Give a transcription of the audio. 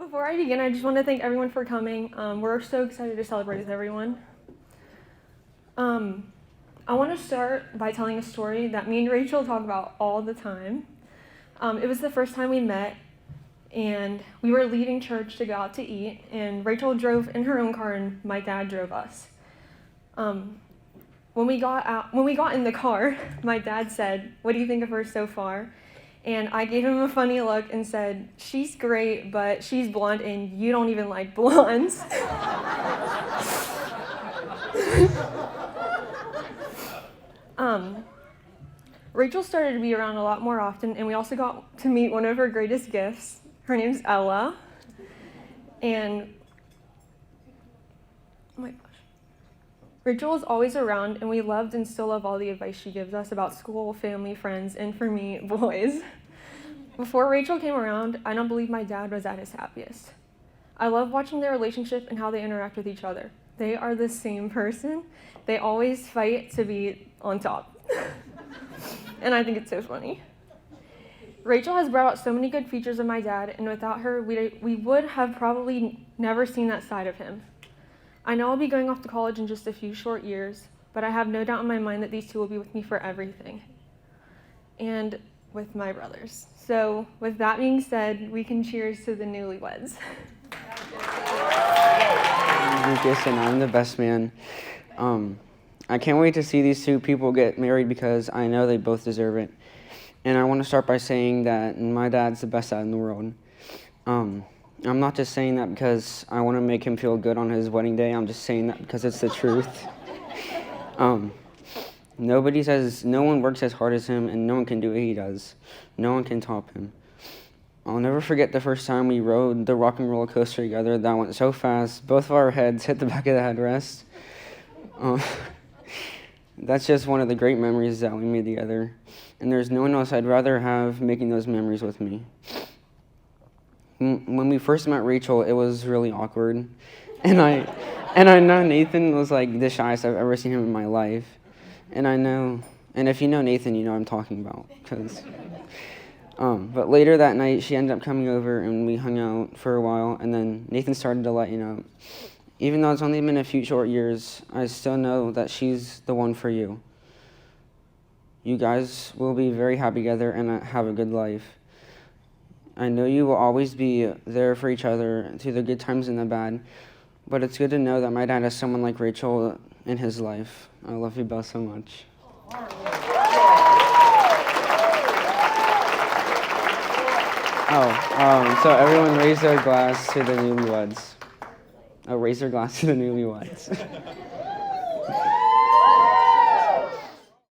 Before I begin, I just want to thank everyone for coming. We're so excited to celebrate with everyone. I want to start by telling a story that me and Rachel talk about all the time. It was the first time we met, and we were leaving church to go out to eat, and Rachel drove in her own car, and my dad drove us. When we got in the car, my dad said, "What do you think of her so far?" And I gave him a funny look and said, "She's great, but she's blonde and you don't even like blondes." Rachel started to be around a lot more often, and we also got to meet one of her greatest gifts. Her name's Ella. And, oh my gosh. Rachel is always around, and we loved and still love all the advice she gives us about school, family, friends, and for me, boys. Before Rachel came around, I don't believe my dad was at his happiest. I love watching their relationship and how they interact with each other. They are the same person. They always fight to be on top. And I think it's so funny. Rachel has brought out so many good features of my dad, and without her, we would have probably never seen that side of him. I know I'll be going off to college in just a few short years, but I have no doubt in my mind that these two will be with me for everything. And with my brothers. So with that being said, we can cheers to the newlyweds. Lucas, and I'm the best man. I can't wait to see these two people get married because I know they both deserve it. And I want to start by saying that my dad's the best dad in the world. I'm not just saying that because I want to make him feel good on his wedding day. I'm just saying that because it's the truth. No one works as hard as him, and no one can do what he does. No one can top him. I'll never forget the first time we rode the rock and roller coaster together. That went so fast, both of our heads hit the back of the headrest. That's just one of the great memories that we made together. And there's no one else I'd rather have making those memories with me. When we first met Rachel, it was really awkward. And I know Nathan was like the shyest I've ever seen him in my life. And if you know Nathan, you know what I'm talking about. But later that night, she ended up coming over and we hung out for a while. And then Nathan started to lighten up. Even though it's only been a few short years, I still know that she's the one for you. You guys will be very happy together and have a good life. I know you will always be there for each other through the good times and the bad, but it's good to know that my dad has someone like Rachel in his life. I love you both so much. So everyone raise their glass to the newlyweds. Raise their glass to the newlyweds.